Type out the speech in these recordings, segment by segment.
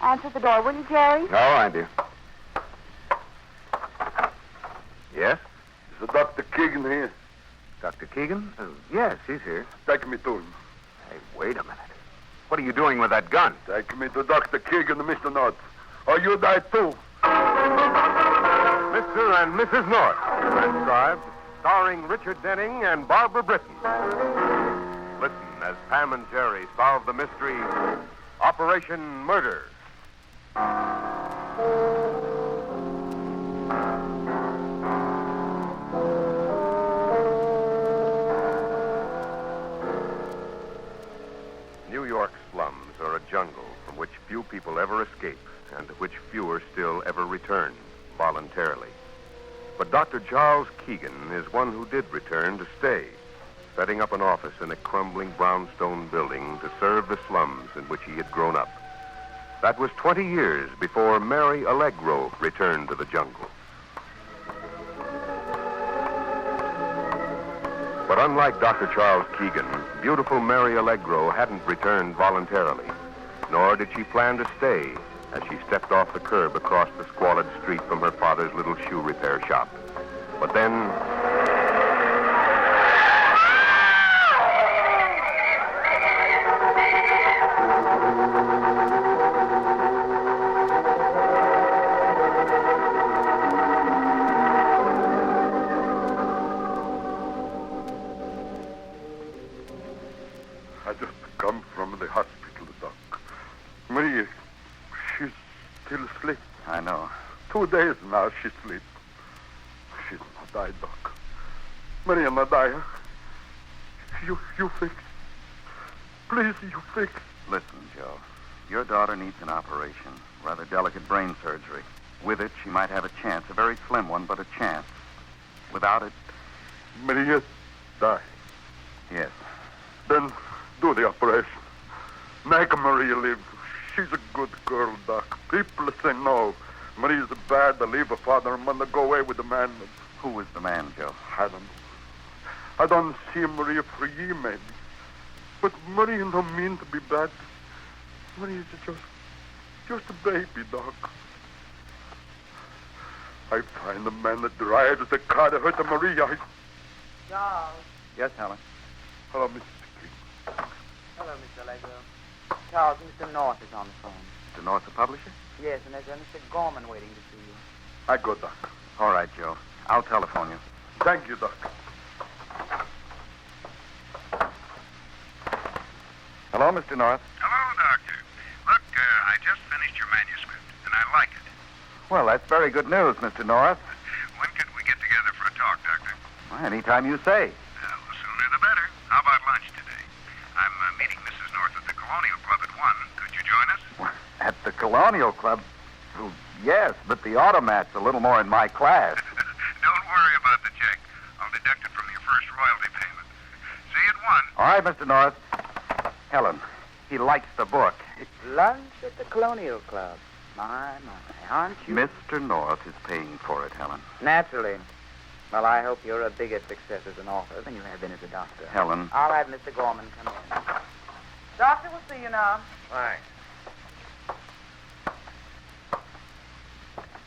Answer the door, will you, Jerry? All right, dear. Yes? Is Dr. Keegan here? Dr. Keegan? Yes, he's here. Take me to him. Hey, wait a minute. What are you doing with that gun? Take me to Dr. Keegan and Mr. North. Or you die too. Mr. and Mrs. North, transcribed, starring Richard Denning and Barbara Britton. Listen as Pam and Jerry solve the mystery, Operation Murder. New York slums are a jungle from which few people ever escape and to which fewer still ever return voluntarily. But Dr. Charles Keegan is one who did return to stay, setting up an office in a crumbling brownstone building to serve the slums in which he had grown up. That was 20 years before Mary Allegro returned to the jungle. But unlike Dr. Charles Keegan, beautiful Mary Allegro hadn't returned voluntarily, nor did she plan to stay as she stepped off the curb across the squalid street from her father's little shoe repair shop. But then... I just come from the hospital, Doc. Maria, she's still asleep. I know. 2 days now she sleeps. She's not died, Doc. Maria not die. You fix. Please, you fix. Listen, Joe. Your daughter needs an operation. Rather delicate brain surgery. With it, she might have a chance. A very slim one, but a chance. Without it... Maria die. Yes. Then do the operation. Make Maria live. She's a good girl, Doc. People say no. Maria's bad to leave her father and mother go away with the man. Who was the man, Joe? I don't know. I don't see Maria for a year, maybe. But Maria don't mean to be bad. Maria's just a baby, Doc. I find the man that drives the car that hurt Maria. Charles. Yes, Helen. Hello, Mrs. King. Hello, Mr. Allegro. Charles, Mr. North is on the phone. Mr. North, the publisher? Yes, and there's Mr. Gorman waiting to see you. I go, Doc. All right, Joe. I'll telephone you. Thank you, Doc. Hello, Mr. North. Hello, Doctor. Look, I just finished your manuscript, and I like it. Well, that's very good news, Mr. North. When could we get together for a talk, Doctor? Well, anytime you say. The sooner the better. How about lunch today? I'm meeting Mrs. North at the Colonial Club at 1. Could you join us? Well, at the Colonial Club? Well, yes, but the automat's a little more in my class. Don't worry about the check. I'll deduct it from your first royalty payment. See you at 1. All right, Mr. North. Helen, he likes the book. Lunch at the Colonial Club. My, aren't you? Mr. North is paying for it, Helen. Naturally. Well, I hope you're a bigger success as an author than you have been as a doctor. Helen. I'll have Mr. Gorman come in. Doctor, we'll see you now. Thanks.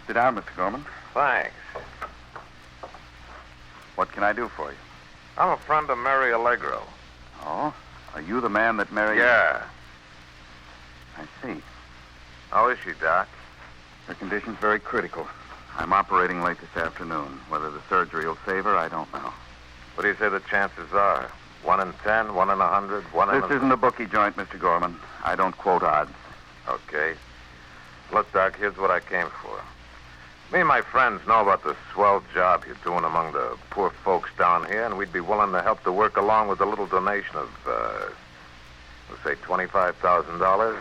Sit down, Mr. Gorman. Thanks. What can I do for you? I'm a friend of Mary Allegro. Oh? Are you the man that married... Yeah. I see. How is she, Doc? Her condition's very critical. I'm operating late this afternoon. Whether the surgery will save her, I don't know. What do you say the chances are? 1 in 10, 1 in 100, 1 in... This isn't a bookie joint, Mr. Gorman. I don't quote odds. Okay. Look, Doc, here's what I came for. Me and my friends know about the swell job you're doing among the poor folks down here, and we'd be willing to help the work along with a little donation of, let's say, $25,000.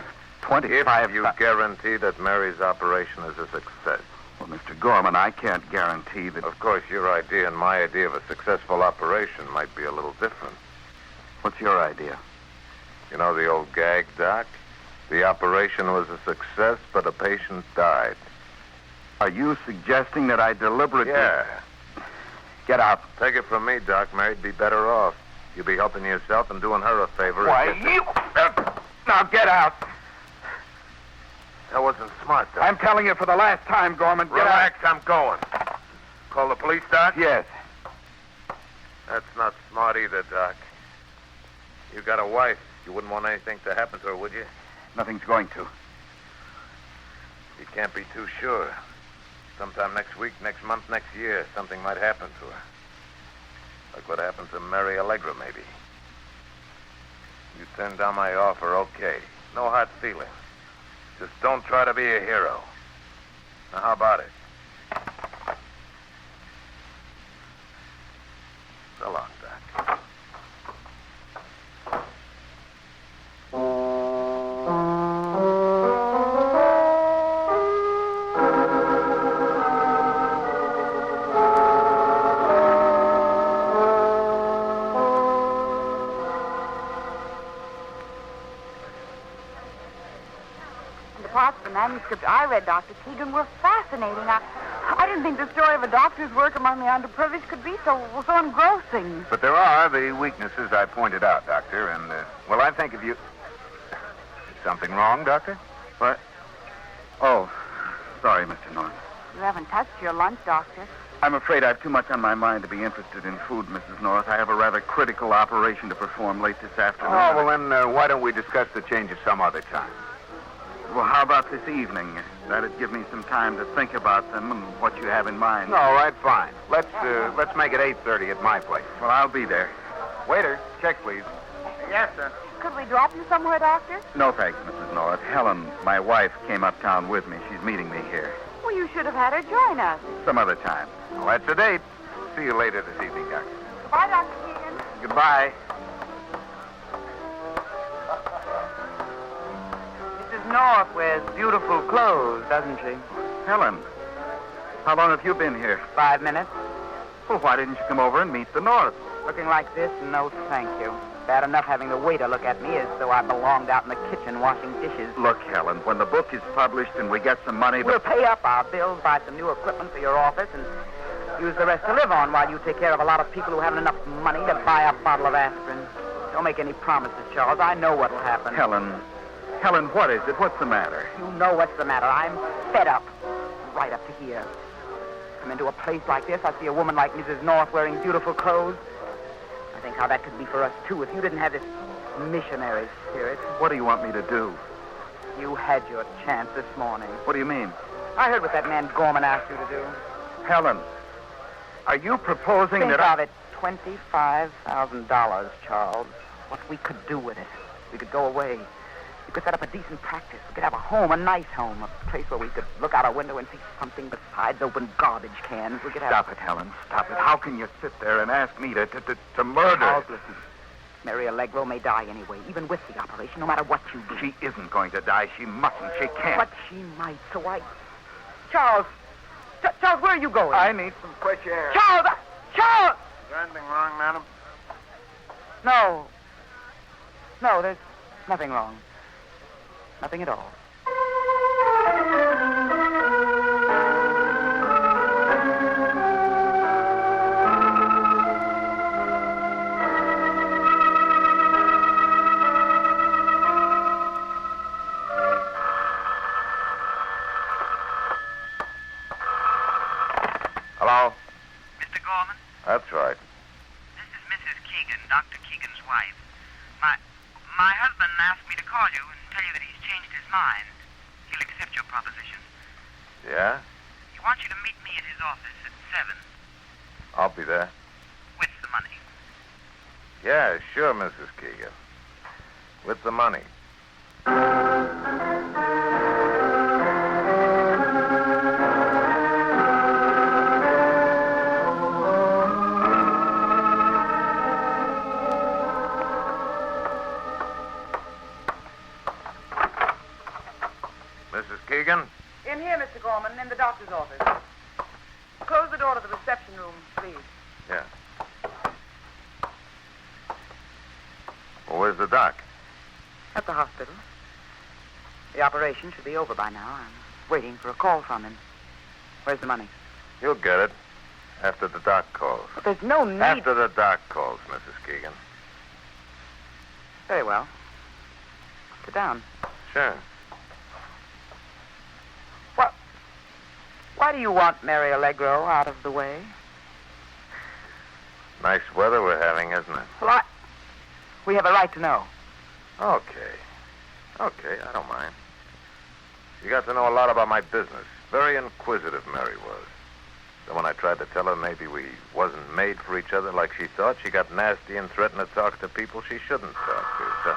If you guarantee that Mary's operation is a success. Well, Mr. Gorman, I can't guarantee that... Of course, your idea and my idea of a successful operation might be a little different. What's your idea? You know the old gag, Doc? The operation was a success, but a patient died. Are you suggesting that I deliberately... Yeah. Get out. Take it from me, Doc. Mary'd be better off. You'd be helping yourself and doing her a favor. Why, you... Now, get out. That wasn't smart, Doc. I'm telling you for the last time, Gorman. Get Relax, I'm going. Call the police, Doc? Yes. That's not smart either, Doc. You got a wife. You wouldn't want anything to happen to her, would you? Nothing's going to. You can't be too sure. Sometime next week, next month, next year, something might happen to her. Like what happened to Mary Allegra, maybe. You turned down my offer, okay. No hard feelings. Just don't try to be a hero. Now, how about it? So long, Doc. The parts of the manuscript I read, Dr. Keegan, were fascinating. I didn't think the story of a doctor's work among the underprivileged could be so engrossing. But there are the weaknesses I pointed out, Doctor, and, well, I think if you... Is something wrong, Doctor? What? Oh, sorry, Mr. Norton. You haven't touched your lunch, Doctor. I'm afraid I've too much on my mind to be interested in food, Mrs. North. I have a rather critical operation to perform late this afternoon. Oh, well, then why don't we discuss the changes some other time? Well, how about this evening? That'd give me some time to think about them and what you have in mind. All right, fine. Let's make it 8:30 at my place. Well, I'll be there. Waiter, check, please. Yes, sir. Could we drop you somewhere, Doctor? No, thanks, Mrs. North. Helen, my wife, came uptown with me. She's meeting me here. Well, you should have had her join us. Some other time. Well, that's a date. See you later this evening, Doctor. Goodbye, Dr. Keegan. Goodbye. Mrs. North wears beautiful clothes, doesn't she? Helen, how long have you been here? 5 minutes. Well, why didn't you come over and meet the North? Looking like this? No, thank you. Bad enough having the waiter look at me as though I belonged out in the kitchen washing dishes. Look, Helen, when the book is published and we get some money... We'll pay up our bills, buy some new equipment for your office, and use the rest to live on while you take care of a lot of people who haven't enough money to buy a bottle of aspirin. Don't make any promises, Charles. I know what'll happen. Helen, what is it? What's the matter? You know what's the matter. I'm fed up. Right up to here. Come into a place like this, I see a woman like Mrs. North wearing beautiful clothes. I think how that could be for us, too, if you didn't have this missionary spirit. What do you want me to do? You had your chance this morning. What do you mean? I heard what that man Gorman asked you to do. Helen, are you proposing Think that of it. $25,000, Charles. What we could do with it. We could go away. We could set up a decent practice. We could have a home, a nice home, a place where we could look out our window and see something besides open garbage cans. We could have... Stop it, Helen. Stop it. How can you sit there and ask me to murder? Charles, listen. Mary Allegro may die anyway, even with the operation, no matter what you do. She isn't going to die. She mustn't. She can't. But she might, so I... Charles! Charles, where are you going? I need some fresh air. Charles! Charles! Is there anything wrong, madam? No. No, there's nothing wrong. Nothing at all. Hello? Mr. Gorman, That's right. this is Mrs. Keegan, Dr. Keegan's wife. My husband asked me to call you and tell you that he's changed his mind. He'll accept your proposition. Yeah? He wants you to meet me at his office at 7 I'll be there. with the money. Yeah, sure, Mrs. Keegan. With the money. Mrs. Keegan? In here, Mr. Gorman, in the doctor's office. Close the door to the reception room, please. Yeah. Well, where's the doc? At the hospital. The operation should be over by now. I'm waiting for a call from him. Where's the money? You'll get it. After the doc calls. But there's no need... After the doc calls, Mrs. Keegan. Very well. Sit down. Sure. Why do you want Mary Allegro out of the way? Nice weather we're having, isn't it? Well, we have a right to know. Okay, I don't mind. She got to know a lot about my business. Very inquisitive, Mary was. So when I tried to tell her maybe we wasn't made for each other like she thought, she got nasty and threatened to talk to people she shouldn't talk to. So...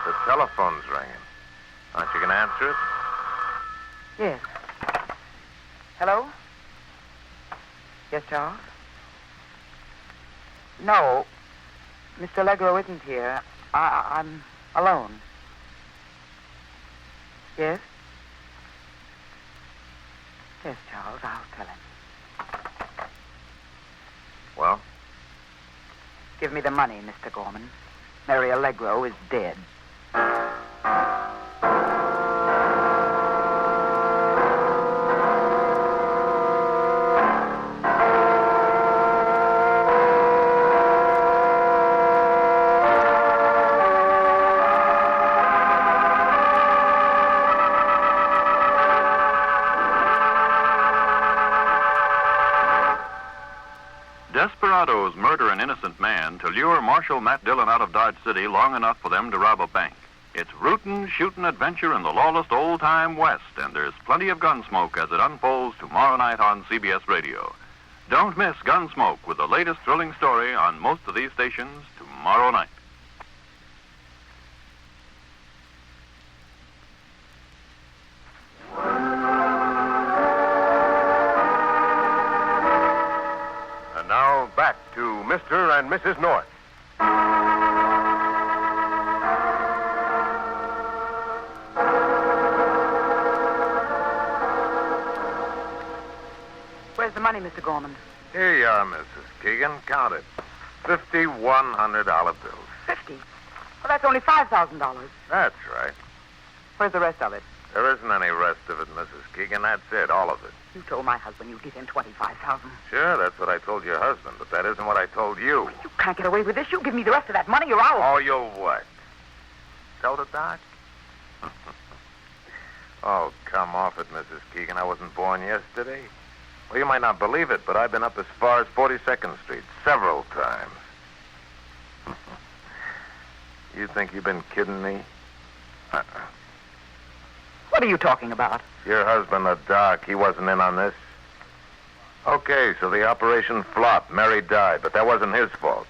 The telephone's ringing. Aren't you going to answer it? Yes. Hello? Yes, Charles? No, Mr. Allegro isn't here. I'm alone. Yes? Yes, Charles, I'll tell him. Well? Give me the money, Mr. Gorman. Mary Allegro is dead. Desperados murder an innocent man to lure Marshal Matt Dillon out of Dodge City long enough for them to rob a bank. It's rootin', shootin' adventure in the lawless old-time West, and there's plenty of Gunsmoke as it unfolds tomorrow night on CBS Radio. Don't miss Gunsmoke with the latest thrilling story on most of these stations tomorrow night. And now back to Mr. and Mrs. North. Where's the money, Mr. Gorman? Here you are, Mrs. Keegan. Count it. $5,100 bills. 50? Well, that's only $5,000. That's right. Where's the rest of it? There isn't any rest of it, Mrs. Keegan. That's it, all of it. You told my husband you'd give him $25,000. Sure, that's what I told your husband, but that isn't what I told you. You can't get away with this. You give me the rest of that money or I'll... Oh, you'll what? Tell the doc? Oh, come off it, Mrs. Keegan. I wasn't born yesterday. Well, you might not believe it, but I've been up as far as 42nd Street several times. You think you've been kidding me? What are you talking about? Your husband, the doc, he wasn't in on this. Okay, so the operation flopped. Mary died, but that wasn't his fault.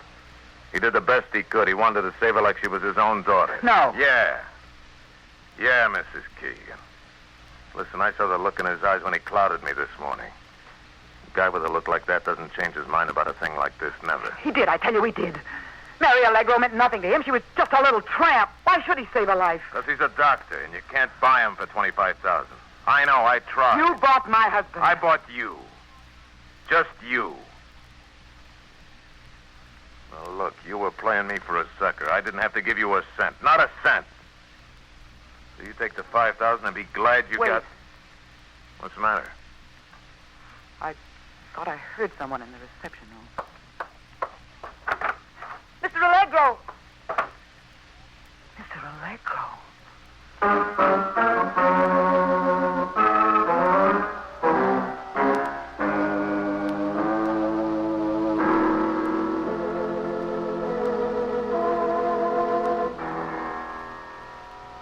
He did the best he could. He wanted to save her like she was his own daughter. No. Yeah, Mrs. Keegan. Listen, I saw the look in his eyes when he clouded me this morning. A guy with a look like that doesn't change his mind about a thing like this, never. He did, I tell you he did. Mary Allegro meant nothing to him. She was just a little tramp. Why should he save her life? Because he's a doctor, and you can't buy him for $25,000. I know, I tried. You bought my husband. I bought you. Just you. Well, look, you were playing me for a sucker. I didn't have to give you a cent. Not a cent. So you take the $5,000 and be glad you Wait. got... What's the matter? I thought I heard someone in the reception room. Mr. Allegro! Mr. Allegro.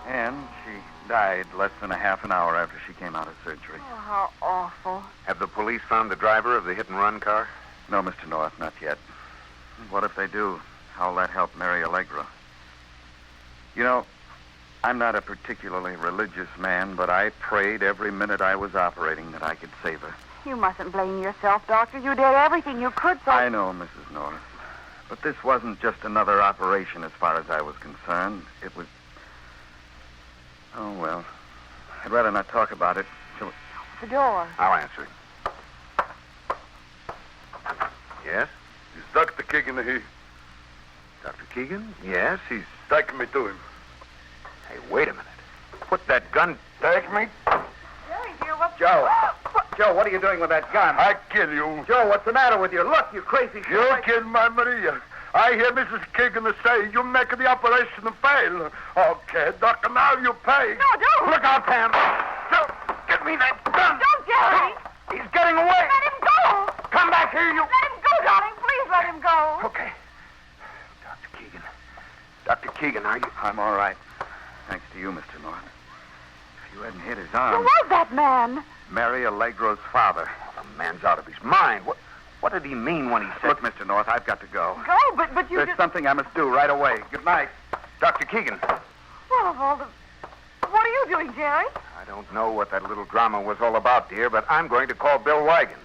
And she died less than a half an hour after she came out of surgery. Oh, how awful. Have the police found the driver of the hit-and-run car? No, Mr. North, not yet. What if they do? How'll that help Mary Allegro? You know, I'm not a particularly religious man, but I prayed every minute I was operating that I could save her. You mustn't blame yourself, Doctor. You did everything you could so... I know, Mrs. North. But this wasn't just another operation as far as I was concerned. It was... Oh, well. I'd rather not talk about it. So... The door. I'll answer it. Yes? Is Dr. Keegan here? Dr. Keegan? Yes, he's... Take me to him. Hey, wait a minute. Put that gun... Take me? Jerry, dear, what's... Joe. Joe, what are you doing with that gun? I kill you. Joe, what's the matter with you? Look, you crazy... You killed my Maria. I hear Mrs. Keegan say you make the operation fail. Okay, Doctor, now you pay. No, don't. Look out, Pam. Get me that gun. Don't, Jerry. He's getting away. Let him go. Come back here, you. Let him go, darling. Please let him go. Okay. Dr. Keegan. Dr. Keegan, are you? I'm all right. Thanks to you, Mr. North. If you hadn't hit his arm... Who was that man? Mary Allegro's father. The man's out of his mind. What did he mean when he said... Look, Mr. North, I've got to go. Go, but you There's something I must do right away. Good night. Dr. Keegan. Well, of all the... What are you doing, Jerry? I don't know what that little drama was all about, dear, but I'm going to call Bill Wygand.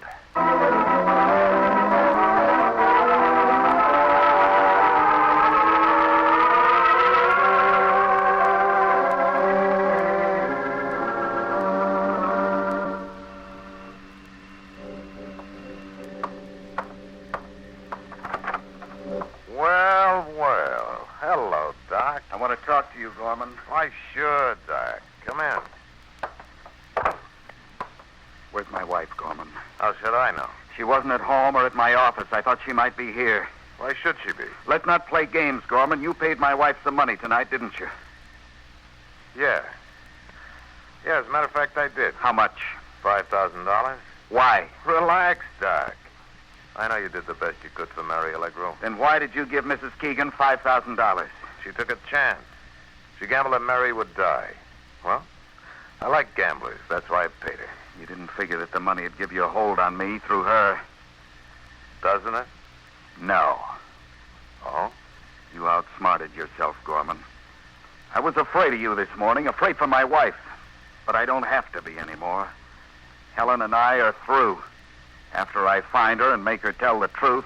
Well. Hello, Doc. I want to talk to you, Gorman. Why, sure, Doc. Come in. Where's my wife, Gorman? How should I know? She wasn't at home or at my office. I thought she might be here. Why should she be? Let's not play games, Gorman. You paid my wife some money tonight, didn't you? Yeah. Yeah, as a matter of fact, I did. How much? $5,000. Why? Relax, Doc. I know you did the best you could for Mary Allegro. Then why did you give Mrs. Keegan $5,000? She took a chance. She gambled that Mary would die. Well, I like gamblers. That's why I paid her. You didn't figure that the money would give you a hold on me through her. Doesn't it? No. Oh? You outsmarted yourself, Gorman. I was afraid of you this morning, afraid for my wife. But I don't have to be anymore. Helen and I are through. After I find her and make her tell the truth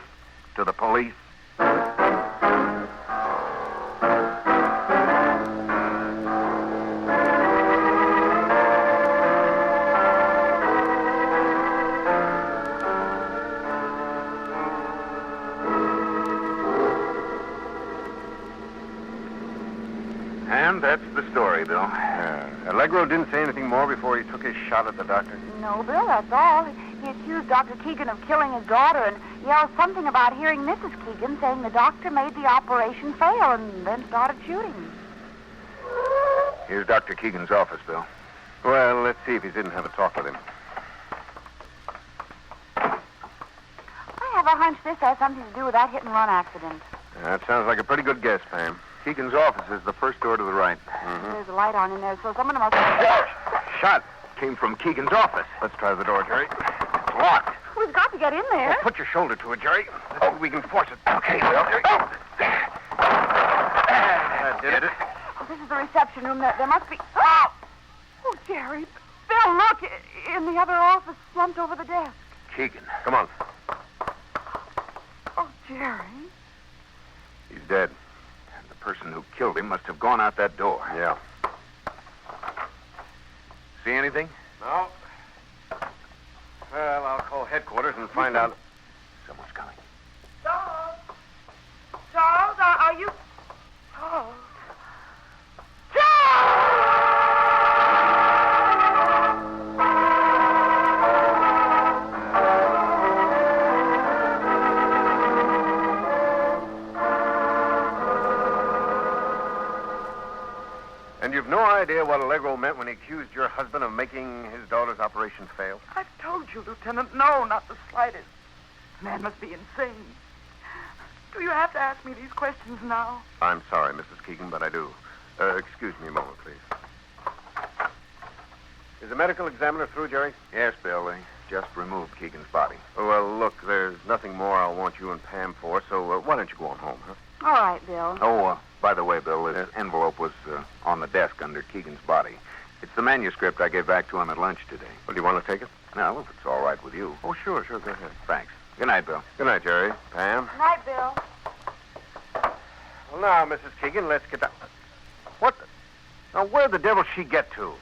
to the police. And that's the story, Bill. Allegro didn't say anything more before he took his shot at the doctor? No, Bill, that's all. He accused Dr. Keegan of killing his daughter and yelled something about hearing Mrs. Keegan saying the doctor made the operation fail and then started shooting. Here's Dr. Keegan's office, Bill. Well, let's see if he didn't have a talk with him. I have a hunch this has something to do with that hit-and-run accident. That sounds like a pretty good guess, Pam. Keegan's office is the first door to the right. There's a light on in there, so someone must... Shot came from Keegan's office. Let's try the door, Jerry. It's locked. We've got to get in there. Well, put your shoulder to it, Jerry. Let's see if we can force it. Okay, Bill. That did it. Oh, this is the reception room. There must be... Oh! Oh, Jerry. Bill, look. In the other office, slumped over the desk. Keegan. Come on. Oh, Jerry. He's dead. And the person who killed him must have gone out that door. Yeah. See anything? No. Well, I'll call headquarters and find out. Someone's coming. Charles? Charles, are you... Charles? And you've no idea what Allegro meant when he accused your husband of making his daughter's operation fail? I've told you, Lieutenant. No, not the slightest. The man must be insane. Do you have to ask me these questions now? I'm sorry, Mrs. Keegan, but I do. Excuse me a moment, please. Is the medical examiner through, Jerry? Yes, Bill. They just removed Keegan's body. Well, look, there's nothing more I'll want you and Pam for, so why don't you go on home, huh? All right, Bill. Oh, by the way, Bill, this envelope was on the desk under Keegan's body. It's the manuscript I gave back to him at lunch today. Well, do you want to take it? No, if it's all right with you. Oh, sure, go ahead. Thanks. Good night, Bill. Good night, Jerry. Pam? Good night, Bill. Well, now, Mrs. Keegan, let's get down. What the... Now, where the devil she get to?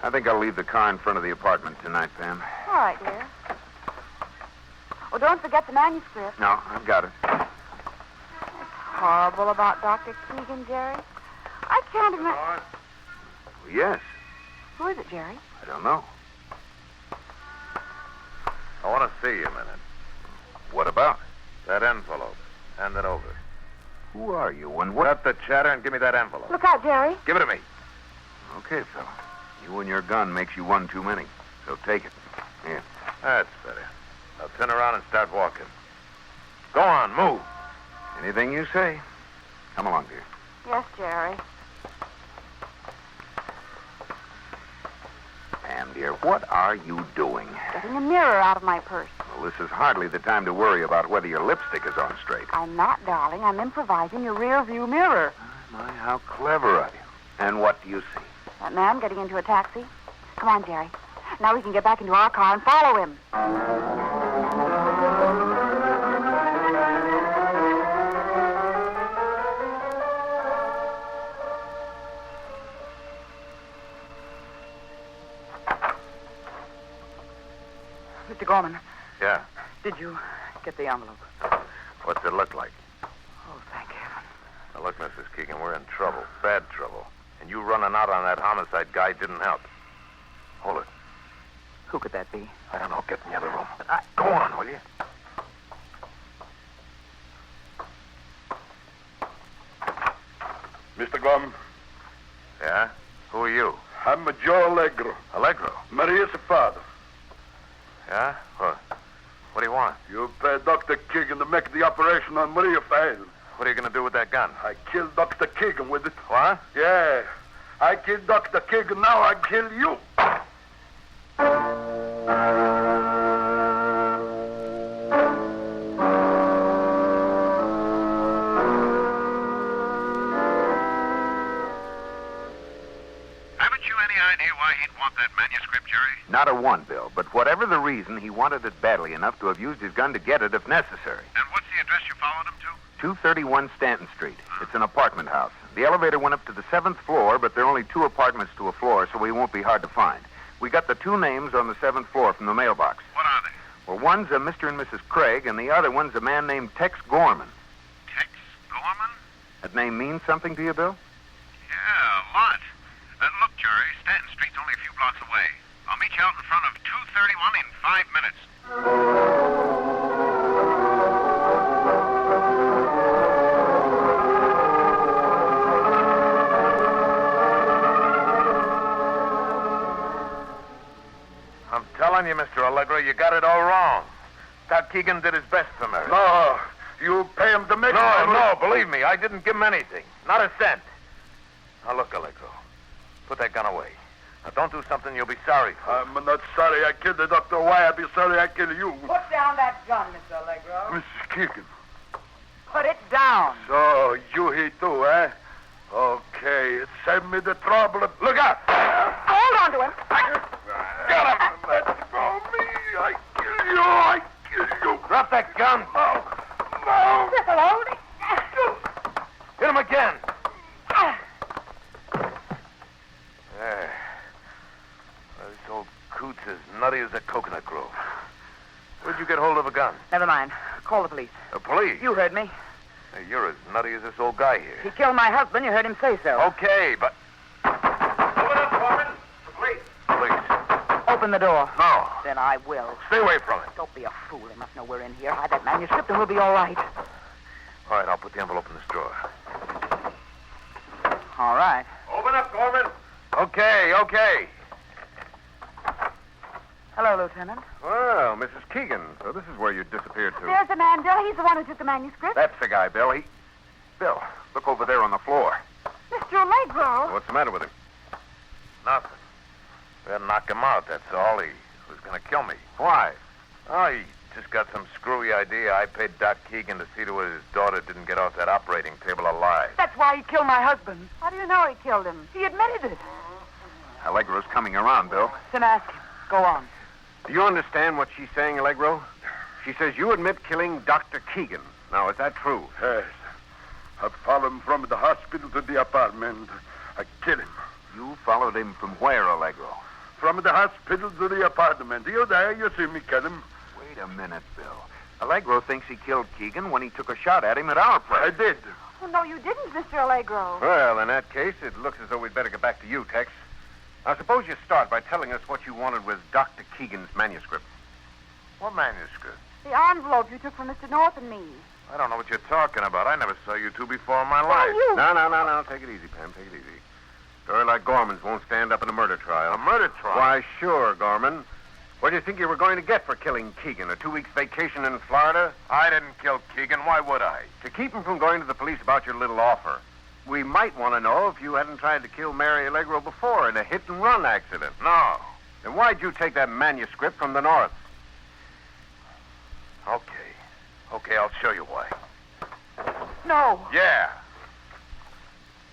I think I'll leave the car in front of the apartment tonight, Pam. All right, dear. Oh, don't forget the manuscript. No, I've got it. It's horrible about Dr. Keegan, Jerry? I can't imagine. Yes. Who is it, Jerry? I don't know. I want to see you a minute. What about? That envelope. Hand it over. Who are you and what? Cut the chatter and give me that envelope. Look out, Jerry. Give it to me. Okay, fella. You and your gun makes you one too many. So take it. Here. That's better. Now turn around and start walking. Go on, move. Anything you say. Come along, dear. Yes, Jerry. Pam, dear, what are you doing? Getting a mirror out of my purse. Well, this is hardly the time to worry about whether your lipstick is on straight. I'm not, darling. I'm improvising your rear view mirror. My, how clever of you. And what do you see? That man getting into a taxi. Come on, Jerry. Now we can get back into our car and follow him. Mr. Gorman, Yeah. did you get the envelope? What's it look like? Oh, thank heaven. Now, look, Mrs. Keegan, we're in trouble. Bad trouble. And you running out on that homicide guy didn't help. Hold it. Who could that be? I don't know. Get in the other room. Go on, will you? Mr. Glum, Yeah? Who are you? I'm Joe Allegro. Allegro. Maria's father. Yeah? What do you want? You pay Dr. Keegan to make the operation on Maria fail. What are you going to do with that gun? I killed Dr. Keegan with it. What? Yeah. I killed Dr. Keegan, now I kill you. Haven't you any idea why he'd want that manuscript, Jerry? Not a one, Bill. But whatever the reason, he wanted it badly enough to have used his gun to get it if necessary. And what's the address you followed him to? 231 Stanton Street. It's an apartment house. The elevator went up to the 7th floor, but there are only 2 apartments to a floor, so he won't be hard to find. We got the 2 names on the 7th floor from the mailbox. What are they? Well, one's a Mr. and Mrs. Craig, and the other one's a man named Tex Gorman. Tex Gorman? That name means something to you, Bill? Yeah, a lot. Look, Jerry, Stanton Street's only a few blocks away. I'll meet you out in front of 231 in 5 minutes. I'm telling you, Mr. Allegro, you got it all wrong. Doc Keegan did his best for Mary. No, you pay him to make No, believe me, I didn't give him anything. Not a cent. Now, look, Allegro, put that gun away. Now, don't do something you'll be sorry for. I'm not sorry I killed the doctor. Why I'd be sorry I killed you? Put down that gun, Mr. Allegro. Mrs. Keegan. Put it down. So, you he too, eh? Okay, it saved me the trouble. Look out! Hold on to him. Get him! Let go of me! I kill you! I kill you! Drop that gun. No! No! This'll hold it. Hit him again. There. Well, this old coot's as nutty as a coconut grove. Where'd you get hold of a gun? Never mind. Call the police. The police? You heard me. Hey, you're as nutty as this old guy here. He killed my husband. You heard him say so. Okay, but... Open up, Foreman. Police. Police. Open the door. No. Then I will. Stay away from it. Don't be a fool. They must know we're in here. Hide that manuscript and we'll be all right. All right, I'll put the envelope in this drawer. All right. Open up, Foreman. Okay. Hello, Lieutenant. Well, Mrs. Keegan. So this is where you disappeared to. There's the man, Bill. He's the one who took the manuscript. That's the guy, Bill. Bill, look over there on the floor. Mr. Allegro. What's the matter with him? Nothing. We had to knock him out, that's all. He was going to kill me. Why? Oh, he just got some screwy idea. I paid Doc Keegan to see to it his daughter didn't get off that operating table alive. That's why he killed my husband. How do you know he killed him? He admitted it. Allegro's coming around, Bill. Then ask him. Go on. Do you understand what she's saying, Allegro? She says you admit killing Dr. Keegan. Now, is that true? Yes. I followed him from the hospital to the apartment. I killed him. You followed him from where, Allegro? From the hospital to the apartment. You there, you see me kill him. Wait a minute, Bill. Allegro thinks he killed Keegan when he took a shot at him at our place. I did. Oh, no, you didn't, Mr. Allegro. Well, in that case, it looks as though we'd better get back to you, Tex. Now, suppose you start by telling us what you wanted with Dr. Keegan's manuscript. What manuscript? The envelope you took from Mr. North and me. I don't know what you're talking about. I never saw you two before in my life. you... No. Take it easy, Pam. Take it easy. A story like Gorman's won't stand up in a murder trial. A murder trial? Why, sure, Gorman. What do you think you were going to get for killing Keegan? A 2 weeks vacation in Florida? I didn't kill Keegan. Why would I? To keep him from going to the police about your little offer. We might want to know if you hadn't tried to kill Mary Allegro before in a hit-and-run accident. No. Then why'd you take that manuscript from the North? Okay, I'll show you why. No. Yeah.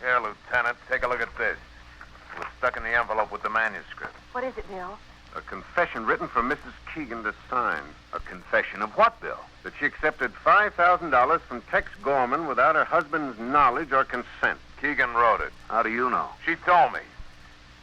Here, Lieutenant, take a look at this. It was stuck in the envelope with the manuscript. What is it, Bill? A confession written for Mrs. Keegan to sign. A confession of what, Bill? That she accepted $5,000 from Tex Gorman without her husband's knowledge or consent. Keegan wrote it. How do you know? She told me.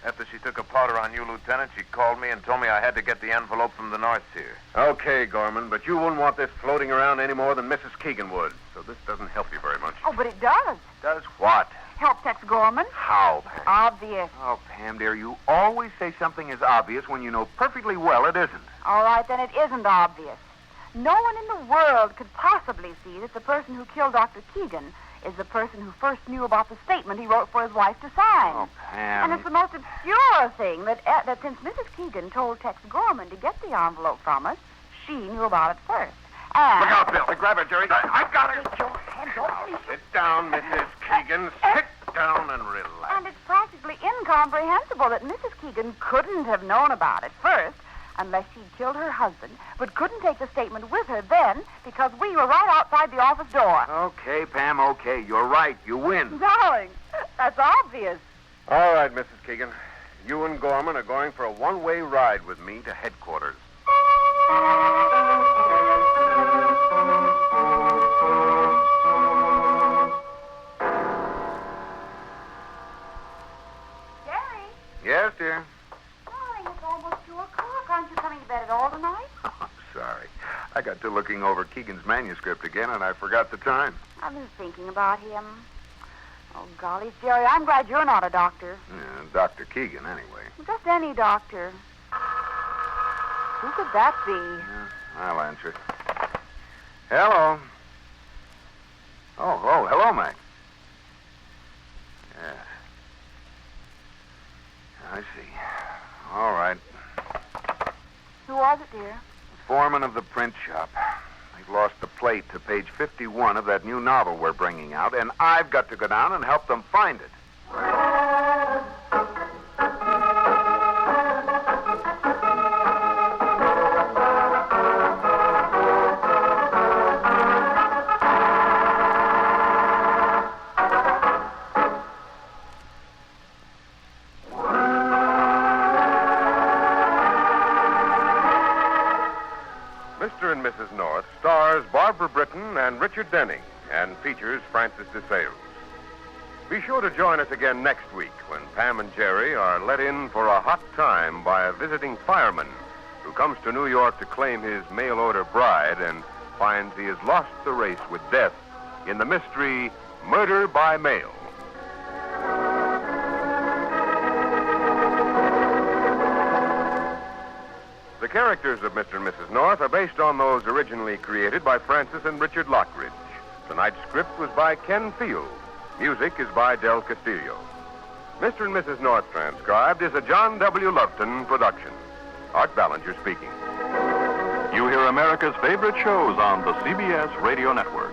After she took a powder on you, Lieutenant, she called me and told me I had to get the envelope from the North here. Okay, Gorman, but you wouldn't want this floating around any more than Mrs. Keegan would. So this doesn't help you very much. Oh, but it does. Does what? Help Tex Gorman. How, Pam? Obvious. Oh, Pam, dear, you always say something is obvious when you know perfectly well it isn't. All right, then it isn't obvious. No one in the world could possibly see that the person who killed Dr. Keegan is the person who first knew about the statement he wrote for his wife to sign. Oh, Pam. And it's the most obscure thing that since Mrs. Keegan told Tex Gorman to get the envelope from us, she knew about it first. And... Look out, Bill. Grab her, Jerry. I've got her. Get your hands off me. Sit down, Mrs. Keegan. Sit down and relax. And it's practically incomprehensible that Mrs. Keegan couldn't have known about it first, unless she'd killed her husband, but couldn't take the statement with her then because we were right outside the office door. Okay, Pam, okay. You're right. You win. Darling, that's obvious. All right, Mrs. Keegan. You and Gorman are going for a one-way ride with me to headquarters. Jerry? Yes, dear? Darling, it's almost 2 o'clock. Aren't you coming to bed at all tonight? Oh, sorry. I got to looking over Keegan's manuscript again, and I forgot the time. I've been thinking about him. Oh, golly, Jerry, I'm glad you're not a doctor. Yeah, Dr. Keegan, anyway. Just any doctor. Who could that be? Yeah, I'll answer. Hello. Oh, hello, Mac. Yeah. I see. All right. Who was it, dear? Foreman of the print shop. They've lost the plate to page 51 of that new novel we're bringing out, and I've got to go down and help them find it. Mr. and Mrs. North stars Barbara Britton and Richard Denning and features Francis DeSales. Be sure to join us again next week when Pam and Jerry are let in for a hot time by a visiting fireman who comes to New York to claim his mail-order bride and finds he has lost the race with death in the mystery Murder by Mail. The characters of Mr. and Mrs. North are based on those originally created by Francis and Richard Lockridge. Tonight's script was by Ken Field. Music is by Del Castillo. Mr. and Mrs. North Transcribed is a John W. Loveton production. Art Ballinger speaking. You hear America's favorite shows on the CBS Radio Network.